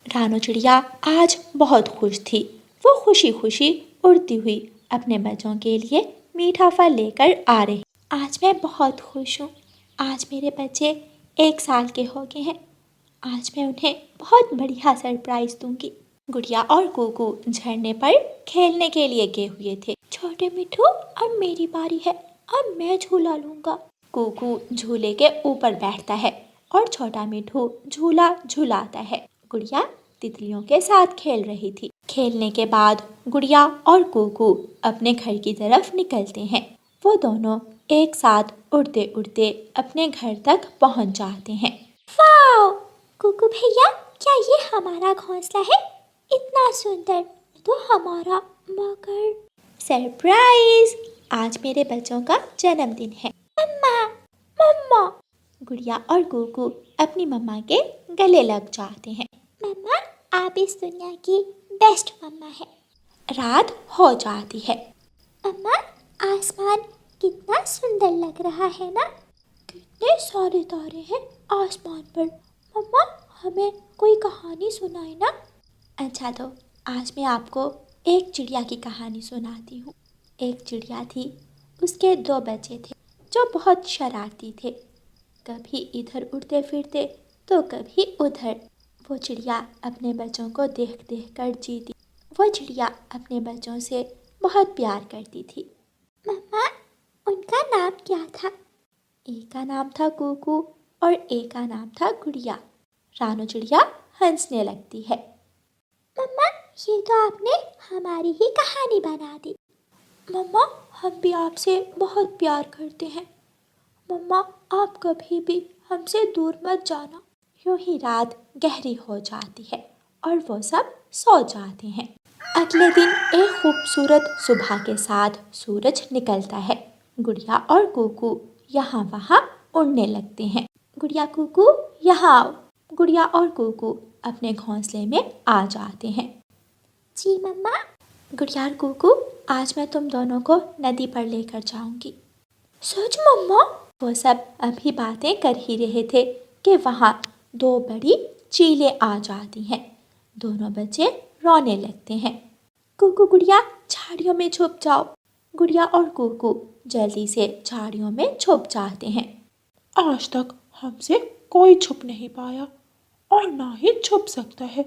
रानू चिड़िया आज बहुत खुश थी। वो खुशी खुशी उड़ती हुई अपने बच्चों के लिए मीठा फल लेकर आ रही। आज मैं बहुत खुश हूँ। आज मेरे बच्चे 1 साल के हो गए हैं। आज मैं उन्हें बहुत बढ़िया सरप्राइज दूंगी। गुड़िया और कुकू झरने पर खेलने के लिए गए हुए थे। छोटे मिठू, अब मेरी बारी है, अब मैं झूला लूंगा। कुकू झूले के ऊपर बैठता है और छोटा मिठू झूला झूलाता है। गुड़िया तितलियों के साथ खेल रही थी। खेलने के बाद गुड़िया और कुकू अपने घर की तरफ निकलते हैं। वो दोनों एक साथ उड़ते उड़ते अपने घर तक पहुंच जाते हैं। वाओ! कुकू भैया, क्या ये हमारा घोंसला है? इतना सुंदर, तो हमारा मगर। सरप्राइज! आज मेरे बच्चों का जन्मदिन है। मम्मा, मम्मा। गुड़िया और कुकू अपनी मम्मा के गले लग जाते हैं। मम्मा, आप इस दुनिया की बेस्ट मम्मा है। रात हो जाती है। मम्मा, आसमान कितना सुंदर लग रहा है ना? कितने सारे तारे हैं आसमान पर। मम्मा, हमें कोई कहानी सुनाए ना। अच्छा, तो आज मैं आपको एक चिड़िया की कहानी सुनाती हूँ। एक चिड़िया थी, उसके 2 बच्चे थे जो बहुत शरारती थे। कभी इधर उड़ते फिरते तो कभी उधर। वो चिड़िया अपने बच्चों को देख देख कर जीती। वो चिड़िया अपने बच्चों से बहुत प्यार करती थी। मम्मा, उनका नाम क्या था? एक का नाम था कुकू और एक का नाम था गुड़िया। रानू चिड़िया हंसने लगती है। मम्मा, ये तो आपने हमारी ही कहानी बना दी। मम्मा, हम भी आपसे बहुत प्यार करते हैं। मम्मा, आप कभी भी हमसे दूर मत जाना। यूं ही रात गहरी हो जाती है और वो सब सो जाते हैं। अगले दिन एक खूबसूरत सुबह के साथ सूरज निकलता है। गुड़िया और कुकू यहाँ वहाँ उड़ने लगते हैं। गुड़िया, कुकू, यहाँ आओ। गुड़िया और कुकू अपने घोंसले में आ जाते हैं। जी मम्मा। गुड़िया और कुकू, आज मैं तुम दोनों को नदी पर लेकर जाऊंगी। सच मम्मा? वो सब अभी बातें कर ही रहे थे कि वहाँ 2 बड़ी चीलें आ जाती हैं। दोनों बच्चे रोने लगते हैं। कुकू, गुड़िया, झाड़ियों में छुप जाओ। गुड़िया और कुकू जल्दी से झाड़ियों में छुप जाते हैं। आज तक हमसे कोई छुप नहीं पाया और ना ही छुप सकता है।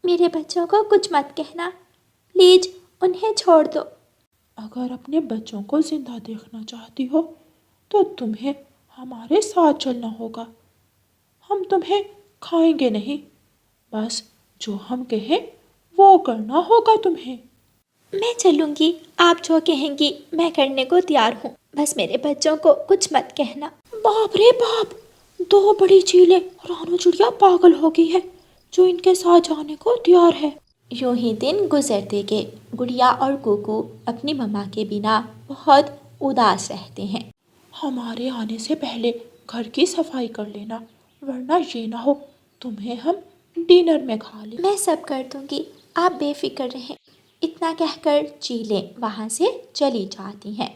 मेरे बच्चों को कुछ मत कहना, प्लीज उन्हें छोड़ दो। अगर अपने बच्चों को जिंदा देखना चाहती हो तो तुम्हें हमारे साथ चलना होगा। हम तुम्हें खाएंगे नहीं, बस जो हम कहें वो करना होगा तुम्हें। मैं चलूंगी, आप जो कहेंगी मैं करने को तैयार हूँ। बस मेरे बच्चों को कुछ मत कहना। बाप रे बाप! 2 बड़ी चीलें! रानू चिड़िया पागल हो गई है जो इनके साथ जाने को तैयार है। यूं ही दिन गुजरते गए। गुड़िया और कुकू अपनी मम्मा के बिना बहुत उदास रहते हैं। हमारे आने से पहले घर की सफाई कर लेना, वरना ये ना हो तुम्हें हम डिनर में खा लें। मैं सब कर दूंगी, आप बेफिक्र रहें। इतना कहकर चीलें वहाँ से चली जाती हैं।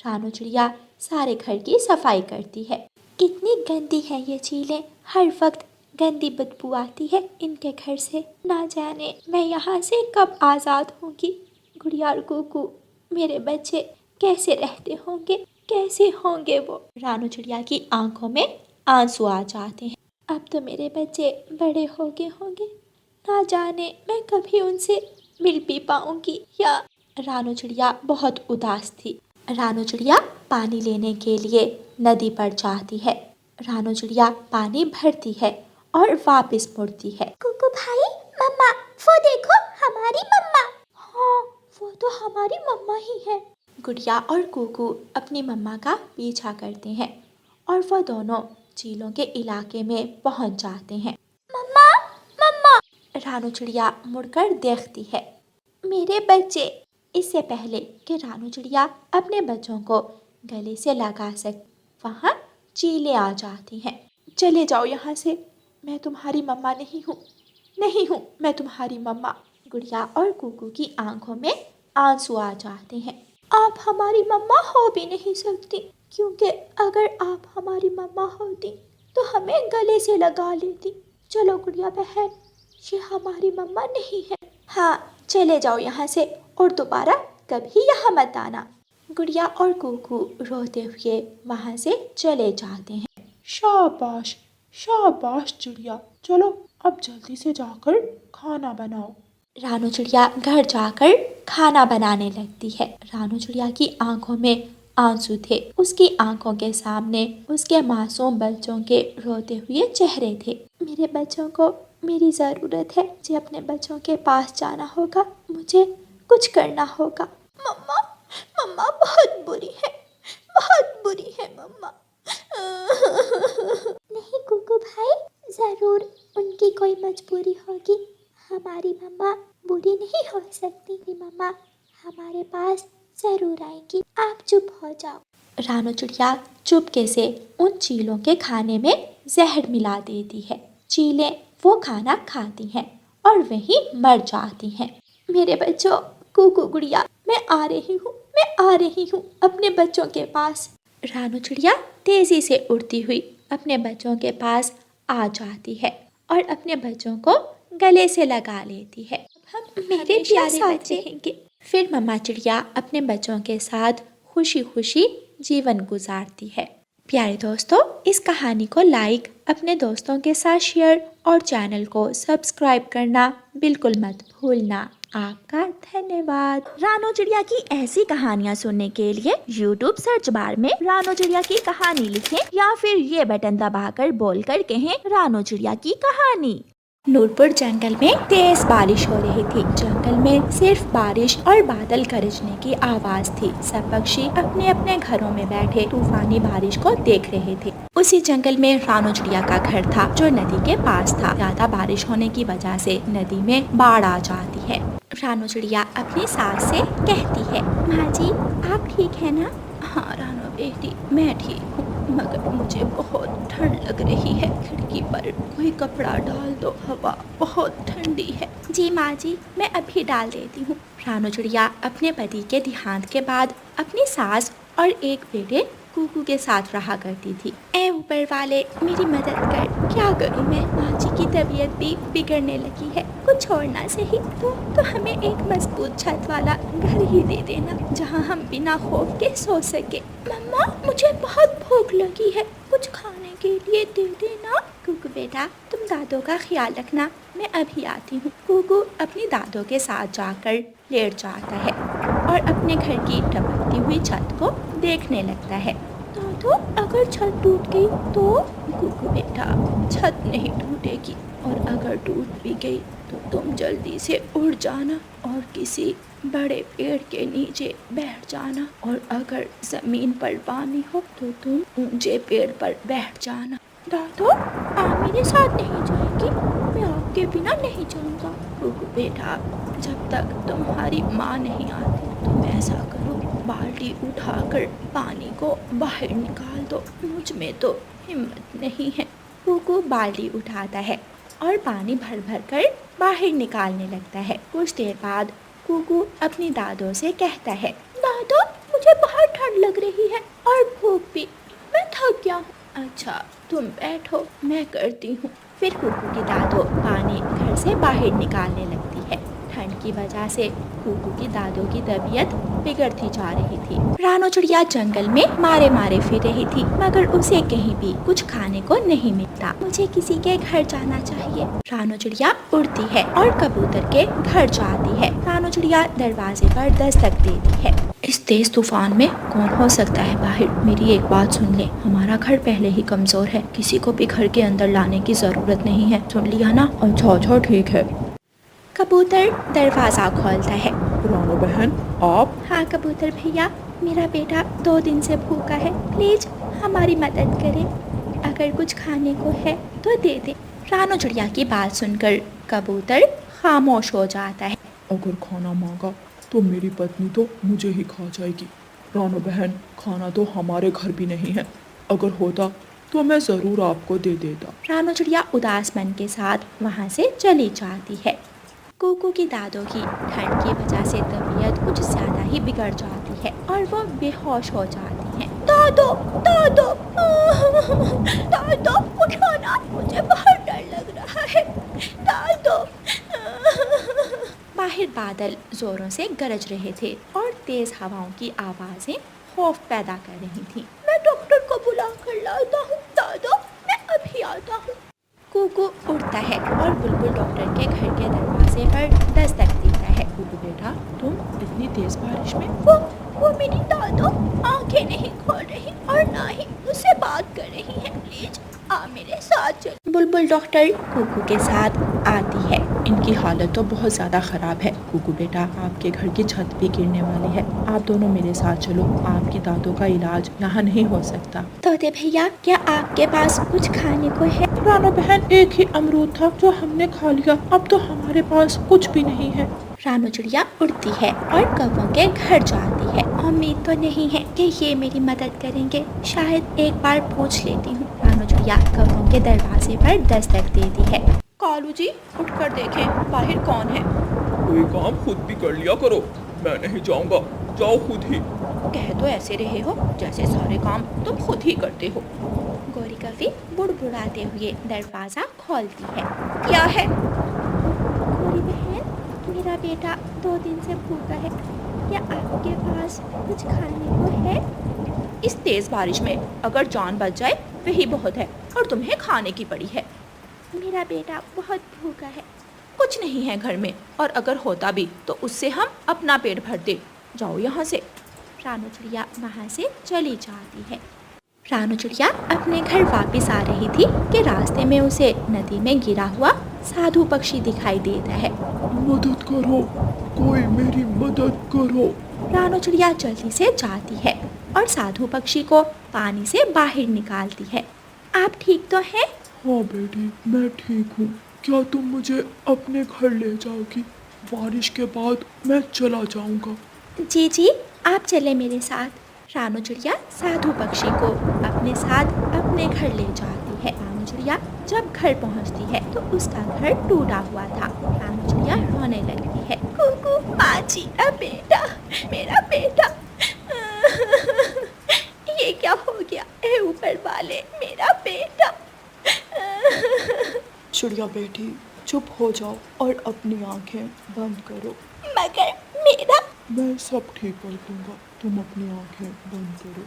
रानू चिड़िया सारे घर की सफाई करती है। कितनी गंदी है ये चीलें, हर वक्त गंदी बदबू आती है इनके घर से। ना जाने मैं यहाँ से कब आज़ाद होंगी। गुड़िया और कुकू, मेरे बच्चे कैसे रहते होंगे, कैसे होंगे वो। रानू चिड़िया की आंखों में आंसू आ जाते हैं। अब तो मेरे बच्चे बड़े हो गए होंगे, ना जाने मैं कभी उनसे मिल भी पाऊंगी या। रानू चिड़िया बहुत उदास थी। रानू चिड़िया पानी लेने के लिए नदी पर जाती है। रानू चिड़िया पानी भरती है और वापस मुड़ती है। कुकू भाई, मम्मा, वो देखो हमारी मम्मा। हाँ, वो तो हमारी मम्मा ही है। गुड़िया और कुकू अपनी मम्मा का पीछा करते हैं और वो दोनों चीलों के इलाके में पहुंच जाते हैं। मम्मा, मम्मा! रानू चिड़िया मुड़कर देखती है। मेरे बच्चे! इससे पहले कि रानू चिड़िया अपने बच्चों को गले से लगा सके, वहाँ चीलें आ जाती हैं। चले जाओ यहाँ से, मैं तुम्हारी मम्मा नहीं हूँ, नहीं हूँ मैं तुम्हारी मम्मा। गुड़िया और कुकू की आंखों में आंसू आ जाते हैं। आप हमारी मम्मा हो भी नहीं सकती, क्योंकि अगर आप हमारी मम्मा होती तो हमें गले से लगा लेती, चलो गुड़िया बहन, ये हमारी मम्मा नहीं है। हाँ, चले जाओ यहाँ से और दोबारा कभी यहाँ मत आना। गुड़िया और कुकू रोते हुए वहाँ से चले जाते हैं। शाबाश शाबाश चिड़िया, चलो अब जल्दी से जाकर खाना बनाओ। रानू चिड़िया घर जाकर खाना बनाने लगती है। रानू चिड़िया की आंखों में आंसू थे। उसकी आंखों के सामने उसके मासूम बच्चों के रोते हुए चेहरे थे। मेरे बच्चों को मेरी ज़रूरत है। मुझे अपने बच्चों के पास जाना होगा, मुझे कुछ करना होगा। मम्मा, मम्मा बहुत बुरी है, बहुत बुरी है मम्मा। नहीं कुकू भाई, ज़रूर उनकी कोई मजबूरी होगी। हमारी मम्मा बुरी नहीं हो सकती। मम्मा हमारे पास ज़रूर आएगी, आप चुप हो जाओ। रानू चिड़िया चुपके से उन चीलों के खाने में जहर मिला देती है। चीलें वो खाना खाती हैं और वहीं मर जाती हैं। मेरे बच्चों, कुकू गुड़िया, मैं आ रही हूँ, मैं आ रही हूँ अपने बच्चों के पास। रानू चिड़िया तेजी से उड़ती हुई अपने बच्चों के पास आ जाती है और अपने बच्चों को गले से लगा लेती है। हम मेरे प्यारे बच्चे रहेंगे। फिर मम्मा चिड़िया अपने बच्चों के साथ खुशी खुशी जीवन गुजारती है। प्यारे दोस्तों, इस कहानी को लाइक, अपने दोस्तों के साथ शेयर और चैनल को सब्सक्राइब करना बिल्कुल मत भूलना। आपका धन्यवाद। रानू चिड़िया की ऐसी कहानियाँ सुनने के लिए YouTube सर्च बार में रानू चिड़िया की कहानी लिखें या फिर ये बटन दबाकर बोलकर कहें रानू चिड़िया की कहानी। नूरपुर जंगल में तेज बारिश हो रही थी। जंगल में सिर्फ बारिश और बादल गरजने की आवाज थी। सब पक्षी अपने अपने घरों में बैठे तूफानी बारिश को देख रहे थे। उसी जंगल में रानू चिड़िया का घर था जो नदी के पास था। ज्यादा बारिश होने की वजह से नदी में बाढ़ आ जाती है। रानू चिड़िया अपनी सास से कहती है, माँ जी आप ठीक है ना? हाँ रानू बेटी, मैं ठीक हूँ, मगर मुझे बहुत ठंड लग रही है। खिड़की पर कोई कपड़ा डाल दो, हवा बहुत ठंडी है। जी माँ जी, मैं अभी डाल देती हूँ। रानू चिड़िया अपने पति के देहांत के बाद अपनी सास और एक बेटे कुकू के साथ रहा करती थी। ऐ ऊपर वाले, मेरी मदद कर, क्या करूँ मैं? माँ जी की तबीयत भी बिगड़ने लगी है, कुछ और ना सही तो हमें एक मजबूत छत वाला घर ही दे देना जहाँ हम बिना खौफ के सो सके। मम्मा मुझे बहुत भूख लगी है, कुछ खाने के लिए दे देना। कुकू बेटा तुम दादों का ख्याल रखना, मैं अभी आती हूँ। कुकू अपनी दादों के साथ जाकर लेट जाता है और अपने घर की टपकती हुई छत को देखने लगता है। दादो अगर छत टूट गई तो? कुकू बेटा छत नहीं टूटेगी, और अगर टूट भी गई तो तुम जल्दी से उड़ जाना और किसी बड़े पेड़ के नीचे बैठ जाना, और अगर जमीन पर पानी हो तो तुम ऊंचे पेड़ पर बैठ जाना। दादो आप मेरे साथ नहीं जाएगी? मैं आपके बिना नहीं जाऊंगा। कुकू बेटा जब तक तुम्हारी माँ नहीं आती तुम ऐसा करो, बाल्टी उठाकर पानी को बाहर निकाल दो, मुझ में तो हिम्मत नहीं है। कुकू बाल्टी उठाता है और पानी भर भर कर बाहर निकालने लगता है। कुछ देर बाद कुकू अपनी दादों से कहता है, दादो मुझे बहुत ठंड लग रही है और भूख भी, मैं थक गया हूँ। अच्छा तुम बैठो, मैं करती हूँ। फिर कुकू की दादो पानी घर से बाहर निकालने लगती है। ठंड की वजह से कुकू की दादों की तबीयत बिगड़ती जा रही थी। रानू चिड़िया जंगल में मारे मारे फिर रही थी, मगर उसे कहीं भी कुछ खाने को नहीं मिलता। मुझे किसी के घर जाना चाहिए। रानू चिड़िया उड़ती है और कबूतर के घर जाती है। रानू चिड़िया दरवाजे पर दस्तक देती है। इस तेज तूफान में कौन हो सकता है बाहर? मेरी एक बात सुन ले, हमारा घर पहले ही कमजोर है, किसी को भी घर के अंदर लाने की जरूरत नहीं है, सुन लिया ना? अच्छा ठीक है। कबूतर दरवाज़ा खोलता है। रानू बहन आप? हाँ कबूतर भैया, मेरा बेटा 2 दिन से भूखा है, प्लीज हमारी मदद करें, अगर कुछ खाने को है तो दे दे। रानू चिड़िया की बात सुनकर कबूतर खामोश हो जाता है। अगर खाना मांगा तो मेरी पत्नी तो मुझे ही खा जाएगी। रानू बहन खाना तो हमारे घर भी नहीं है, अगर होता तो मैं ज़रूर आपको दे देता। रानू चिड़िया उदास मन के साथ वहाँ से चली जाती है। कुकू की दादों की ठंड की वजह से तबीयत कुछ ज़्यादा ही बिगड़ जाती है और वो बेहोश हो जाती हैं। दादो दादो दादो उठो ना, मुझे बहुत डर लग रहा बादल जोरों से गरज रहे थे और तेज हवाओं की आवाजें खौफ पैदा कर रही थीं। मैं डॉक्टर को बुला कर लाता हूँ दादा, मैं अभी आता हूँ। कुकू उड़ता है और बुलबुल डॉक्टर के घर के दरवाजे पर दस्तक देता है। कुकू बेटा, तुम इतनी तेज बारिश में? वो मेरी दादा आंखें नहीं खोल रही और ना ही मुझसे बात कर रही है। प्लीज आ मेरे साथ चल। बुलबुल डॉक्टर कुकू के साथ आती है। इनकी हालत तो बहुत ज़्यादा ख़राब है। कुकू बेटा, आपके घर की छत भी गिरने वाली है। आप दोनों मेरे साथ चलो, आपकी दादों का इलाज यहाँ नहीं हो सकता। तोते भैया, क्या आपके पास कुछ खाने को है? रानो बहन, एक ही अमरूद था जो हमने खा लिया, अब तो हमारे पास कुछ भी नहीं है। रानो चिड़िया उड़ती है और कौवों के घर जाती है। उम्मीद तो नहीं है कि ये मेरी मदद करेंगे, शायद एक बार पूछ लेती हूँ। रानो चिड़िया कौवों के दरवाजे पर दस्तक देती है। कालू जी, उठकर देखें बाहर कौन है। कोई काम खुद भी कर लिया करो, मैं नहीं जाऊंगा, जाओ खुद ही। कह तो ऐसे रहे हो जैसे सारे काम तुम खुद ही करते हो। गोरी कफी बुड़बुड़ाते हुए दरवाजा खोलती है। क्या है? गोरी बहन, मेरा बेटा 2 दिन से भूखा है, क्या आपके पास कुछ खाने को है? इस तेज बारिश में अगर जान बच जाए वही बहुत है, और तुम्हें खाने की पड़ी है। मेरा बेटा बहुत भूखा है। कुछ नहीं है घर में, और अगर होता भी तो उससे हम अपना पेट भरते। जाओ यहाँ से। रानो चिड़िया वहाँ से चली जाती है। रानो चिड़िया अपने घर वापस आ रही थी कि रास्ते में उसे नदी में गिरा हुआ साधु पक्षी दिखाई देता है। मदद करो, कोई मेरी मदद करो। रानो चिड़िया जल्दी से जाती है और साधु पक्षी को पानी से बाहर निकालती है। आप ठीक तो हैं? हाँ बेटी, मैं ठीक हूँ। क्या तुम मुझे अपने घर ले जाओगी? बारिश के बाद मैं चला जाऊँगा। जी जी, आप चले मेरे साथ। रानो चिड़िया साधु पक्षी को अपने साथ अपने घर ले जाती है। रानो चिड़िया जब घर पहुंचती है तो उसका घर टूटा हुआ था। रानो चिड़िया रोने लगती है। कुकू माँ जी, बेटा, मेरा बेटा, ये क्या हो गया? ए ऊपर वाले, मेरा बेटा। चिड़िया बेटी, चुप हो जाओ और अपनी आंखें बंद करो। मगर मेरा। मैं सब ठीक कर दूंगा, तुम अपनी आंखें बंद करो।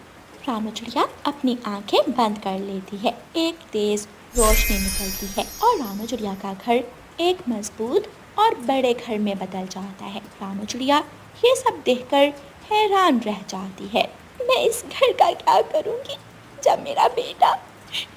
रानो चिड़िया अपनी आंखें बंद कर लेती है। एक तेज रोशनी निकलती है और रानो चिड़िया का घर एक मजबूत और बड़े घर में बदल जाता है। रानो चिड़िया ये सब देखकर हैरान रह जाती है। मैं इस घर का क्या करूँगी जब मेरा बेटा,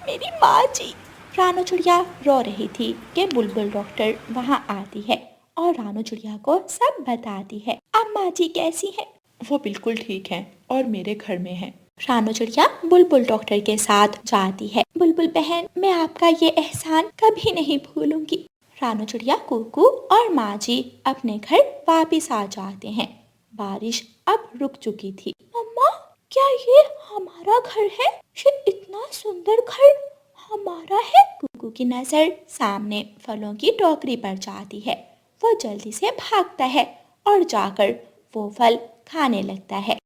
मेरी माँ जी। रानो चिड़िया रो रही थी कि बुलबुल डॉक्टर वहाँ आती है और रानो चिड़िया को सब बताती है। अम्मा जी कैसी है? वो बिल्कुल ठीक है और मेरे घर में है। रानो चिड़िया बुलबुल डॉक्टर के साथ जाती है। बुलबुल बहन, मैं आपका ये एहसान कभी नहीं भूलूंगी। रानो चिड़िया, कुकू और माँ जी अपने घर वापस आ जाते हैं। बारिश अब रुक चुकी थी। मम्मा, क्या ये हमारा घर है? ये इतना सुंदर घर हमारा है? कुकू की नजर सामने फलों की टोकरी पर जाती है। वो जल्दी से भागता है और जाकर वो फल खाने लगता है।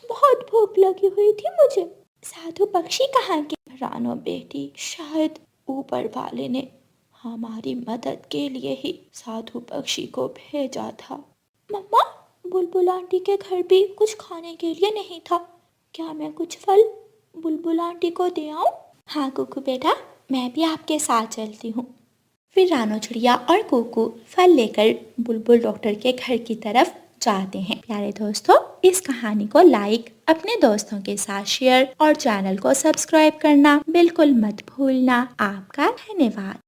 बहुत भूख लगी हुई थी मुझे। साधु पक्षी कहाँ के? रानो बेटी, शायद ऊपर वाले ने हमारी मदद के लिए ही साधु पक्षी को भेजा था। मम्मा, बुलबुल आंटी के घर भी कुछ खाने के लिए नहीं था, क्या मैं कुछ फल बुलबुल आंटी को दे आऊं? हाँ कुकू बेटा, मैं भी आपके साथ चलती हूँ। फिर रानो चिड़िया और कुकू फल लेकर बुलबुल डॉक्टर के घर की तरफ जाते हैं। प्यारे दोस्तों, इस कहानी को लाइक, अपने दोस्तों के साथ शेयर और चैनल को सब्सक्राइब करना बिल्कुल मत भूलना। आपका धन्यवाद।